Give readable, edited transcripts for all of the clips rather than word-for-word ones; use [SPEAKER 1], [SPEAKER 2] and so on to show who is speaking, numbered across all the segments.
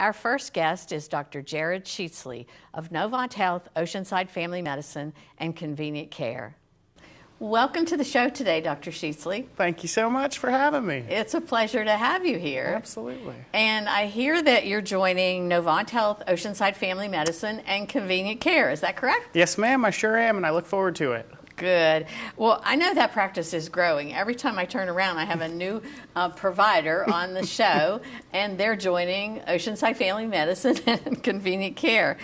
[SPEAKER 1] Our first guest is Dr. Jarrod Sheatsley of Novant Health, Oceanside Family Medicine and Convenient Care. Welcome to the show today, Dr. Sheatsley.
[SPEAKER 2] Thank you so much for having me.
[SPEAKER 1] It's a pleasure to have you here.
[SPEAKER 2] Absolutely.
[SPEAKER 1] And I hear that you're joining Novant Health, Oceanside Family Medicine and Convenient Care. Is that correct?
[SPEAKER 2] Yes, ma'am, I sure am, and I look forward to it.
[SPEAKER 1] Good. Well, I know that practice is growing. Every time I turn around, I have a new provider on the show, and they're joining Oceanside Family Medicine and Convenient Care.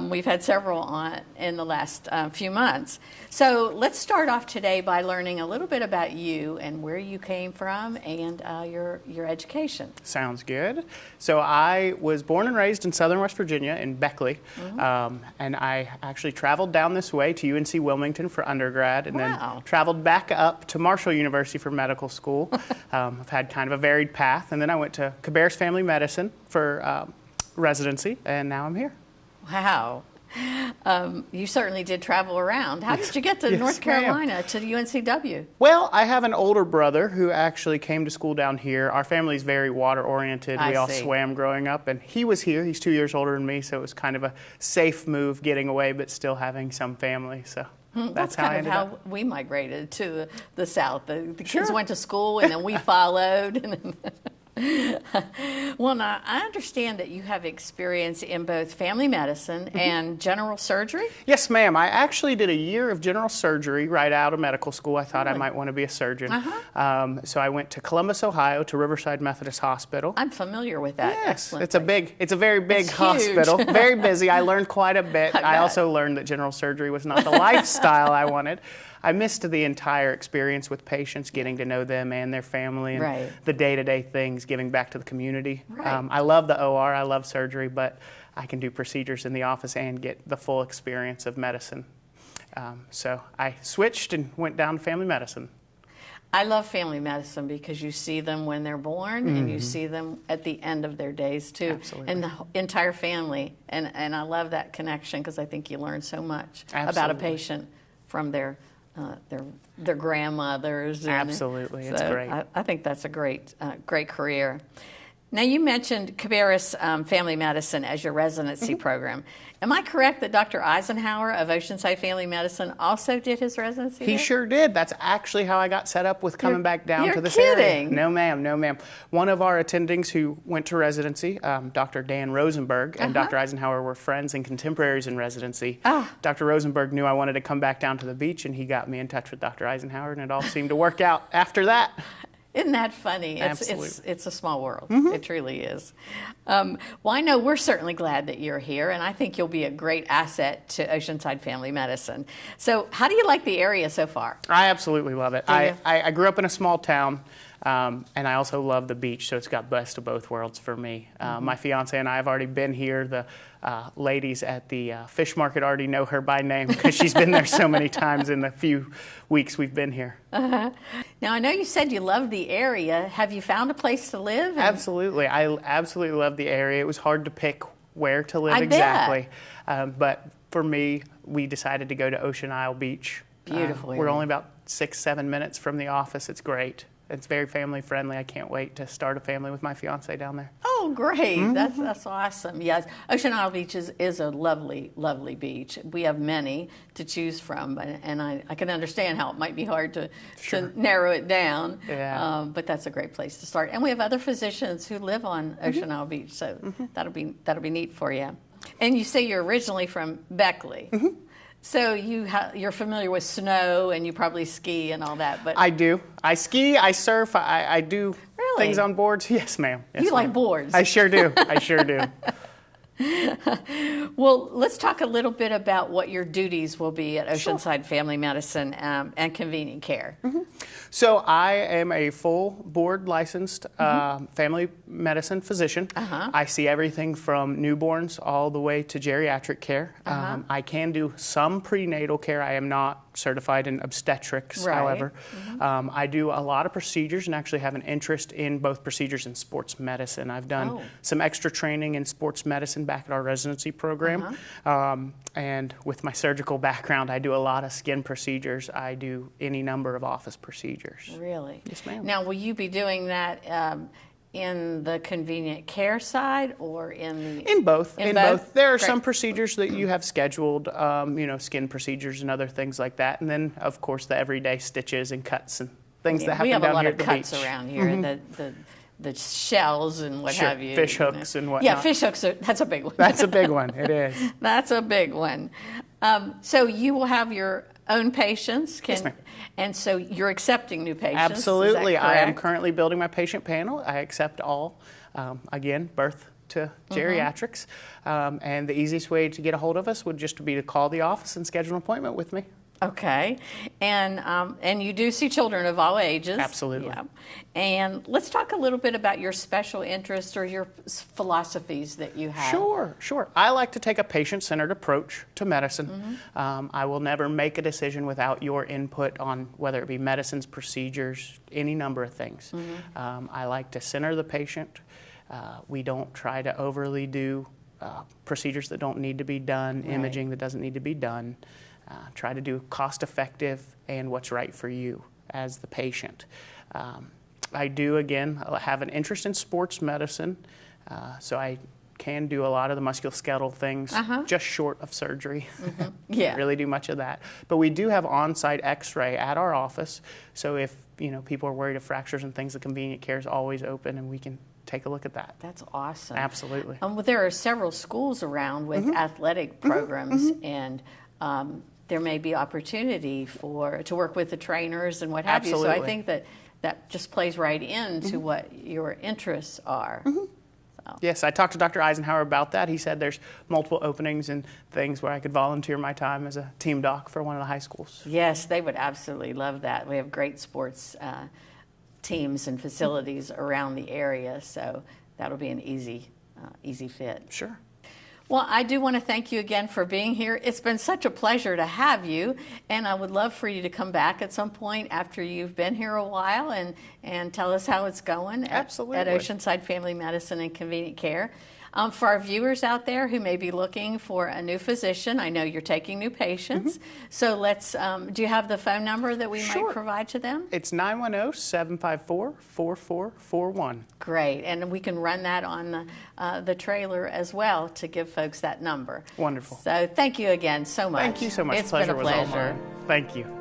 [SPEAKER 1] We've had several on in the last few months. So let's start off today by learning a little bit about you and where you came from and your education.
[SPEAKER 2] Sounds good. So I was born and raised in southern West Virginia in Beckley, and I actually traveled down this way to UNC Wilmington for undergrad, and then traveled back up to Marshall University for medical school. I've had kind of a varied path, and then I went to Cabarrus Family Medicine for residency, and now I'm here.
[SPEAKER 1] Wow. You certainly did travel around. How did you get to North Carolina, to the UNCW?
[SPEAKER 2] Well, I have an older brother who actually came to school down here. Our family's very water-oriented. We all swam growing up, and he was here. He's 2 years older than me, so it was kind of a safe move getting away, but still having some family. So that's how I ended up.
[SPEAKER 1] That's kind of how we migrated to the South. The kids went to school, and then we followed. And then well, now, I understand that you have experience in both family medicine and general surgery?
[SPEAKER 2] Yes, ma'am. I actually did a year of general surgery right out of medical school. I thought I might want to be a surgeon. So I went to Columbus, Ohio, to Riverside Methodist Hospital.
[SPEAKER 1] I'm familiar with that.
[SPEAKER 2] Yes, it's a very big hospital. Very busy. I learned quite a bit. I also learned that general surgery was not the lifestyle I wanted. I missed the entire experience with patients, getting to know them and their family, and the day-to-day things, giving back to the community. I love the OR, I love surgery, but I can do procedures in the office and get the full experience of medicine. So I switched and went down to family medicine.
[SPEAKER 1] I love family medicine because you see them when they're born and you see them at the end of their days too.
[SPEAKER 2] Absolutely.
[SPEAKER 1] And the entire family. And I love that connection because I think you learn so much about a patient from their grandmothers.
[SPEAKER 2] Absolutely, it's great.
[SPEAKER 1] I think that's a great career. Now, you mentioned Cabarrus Family Medicine as your residency program. Am I correct that Dr. Eisenhower of Oceanside Family Medicine also did his residency
[SPEAKER 2] He
[SPEAKER 1] there?
[SPEAKER 2] sure did. That's actually how I got set up with coming back down to this
[SPEAKER 1] kidding.
[SPEAKER 2] area. No, ma'am, no, ma'am. One of our attendings who went to residency, Dr. Dan Rosenberg, and Dr. Eisenhower were friends and contemporaries in residency. Dr. Rosenberg knew I wanted to come back down to the beach, and he got me in touch with Dr. Eisenhower, and it all seemed to work out after that.
[SPEAKER 1] Isn't that funny?
[SPEAKER 2] Absolutely.
[SPEAKER 1] It's a small world. It truly is. Well, I know we're certainly glad that you're here, and I think you'll be a great asset to Oceanside Family Medicine. So how do you like the area so far?
[SPEAKER 2] I absolutely love it. I grew up in a small town, and I also love the beach, so it's got best of both worlds for me. My fiance and I have already been here. The ladies at the fish market already know her by name because she's been there so many times in the few weeks we've been here.
[SPEAKER 1] Now, I know you said you love the area. Have you found a place to live?
[SPEAKER 2] Absolutely. I absolutely love the area. It was hard to pick where to live exactly. But for me, we decided to go to Ocean Isle Beach.
[SPEAKER 1] Beautiful.
[SPEAKER 2] We're only about 6-7 minutes from the office. It's great. It's very family friendly. I can't wait to start a family with my fiance down there.
[SPEAKER 1] Oh, great. That's awesome. Yes, Ocean Isle Beach is a lovely, lovely beach. We have many to choose from, and I can understand how it might be hard to narrow it down. But that's a great place to start. And we have other physicians who live on Ocean Isle Beach, so that'll be neat for you. And you say you're originally from Beckley. So you're familiar with snow, and you probably ski and all that. But
[SPEAKER 2] I do. I ski, I surf, I do things on boards. Yes, ma'am. Yes,
[SPEAKER 1] you like boards.
[SPEAKER 2] I sure do. I sure do.
[SPEAKER 1] Well, let's talk a little bit about what your duties will be at Oceanside Family Medicine and Convenient Care.
[SPEAKER 2] So I am a full board licensed family medicine physician. I see everything from newborns all the way to geriatric care. I can do some prenatal care. I am not certified in obstetrics, however. I do a lot of procedures and actually have an interest in both procedures and sports medicine. I've done some extra training in sports medicine back at our residency program. And with my surgical background, I do a lot of skin procedures. I do any number of office procedures.
[SPEAKER 1] Really?
[SPEAKER 2] Yes, ma'am.
[SPEAKER 1] Now, will you be doing that in the convenient care side or in the...
[SPEAKER 2] In both. In both. There are
[SPEAKER 1] Great.
[SPEAKER 2] some procedures that you have scheduled, skin procedures and other things like that. And then, of course, the everyday stitches and cuts and things that happen
[SPEAKER 1] we have
[SPEAKER 2] down
[SPEAKER 1] a lot
[SPEAKER 2] here
[SPEAKER 1] of
[SPEAKER 2] at the
[SPEAKER 1] cuts
[SPEAKER 2] beach.
[SPEAKER 1] around here. The shells and what
[SPEAKER 2] Sure,
[SPEAKER 1] have you.
[SPEAKER 2] fish hooks and whatnot.
[SPEAKER 1] Yeah, fish hooks. That's a big one.
[SPEAKER 2] That's a big one. It is.
[SPEAKER 1] That's a big one. So you will have your own patients.
[SPEAKER 2] Yes, ma'am.
[SPEAKER 1] And so you're accepting new patients.
[SPEAKER 2] Absolutely.
[SPEAKER 1] Is that
[SPEAKER 2] I am
[SPEAKER 1] correct?
[SPEAKER 2] currently building my patient panel. I accept all, again, birth to geriatrics. And the easiest way to get a hold of us would just be to call the office and schedule an appointment with me.
[SPEAKER 1] Okay, and you do see children of all ages.
[SPEAKER 2] Absolutely.
[SPEAKER 1] Yeah. And let's talk a little bit about your special interests or your philosophies that you have.
[SPEAKER 2] Sure. I like to take a patient-centered approach to medicine. I will never make a decision without your input on whether it be medicines, procedures, any number of things. I like to center the patient. We don't try to overly do procedures that don't need to be done,
[SPEAKER 1] Right.
[SPEAKER 2] imaging that doesn't need to be done. Try to do cost-effective and what's right for you as the patient. I do, again, have an interest in sports medicine, so I can do a lot of the musculoskeletal things just short of surgery.
[SPEAKER 1] Yeah.
[SPEAKER 2] Can't really do much of that. But we do have on-site x-ray at our office, so if people are worried of fractures and things, the convenient care is always open and we can take a look at that.
[SPEAKER 1] That's awesome.
[SPEAKER 2] Absolutely.
[SPEAKER 1] Well, there are several schools around with athletic programs, and there may be opportunity to work with the trainers and what have you. So I
[SPEAKER 2] Absolutely.
[SPEAKER 1] think that just plays right into what your interests are. So.
[SPEAKER 2] Yes, I talked to Dr. Eisenhower about that. He said there's multiple openings and things where I could volunteer my time as a team doc for one of the high schools.
[SPEAKER 1] Yes, they would absolutely love that. We have great sports teams and facilities around the area, so that'll be an easy fit.
[SPEAKER 2] Sure.
[SPEAKER 1] Well, I do want to thank you again for being here. It's been such a pleasure to have you, and I would love for you to come back at some point after you've been here a while and tell us how it's going
[SPEAKER 2] Absolutely.
[SPEAKER 1] at Oceanside Family Medicine and Convenient Care. For our viewers out there who may be looking for a new physician, I know you're taking new patients, so let's, do you have the phone number that we
[SPEAKER 2] Sure.
[SPEAKER 1] might provide to them?
[SPEAKER 2] It's 910-754-4441.
[SPEAKER 1] Great, and we can run that on the trailer as well to give folks that number.
[SPEAKER 2] Wonderful.
[SPEAKER 1] So thank you again so much.
[SPEAKER 2] Thank you so much.
[SPEAKER 1] It's
[SPEAKER 2] Pleasure
[SPEAKER 1] been a
[SPEAKER 2] was all
[SPEAKER 1] pleasure.
[SPEAKER 2] mine. Thank you.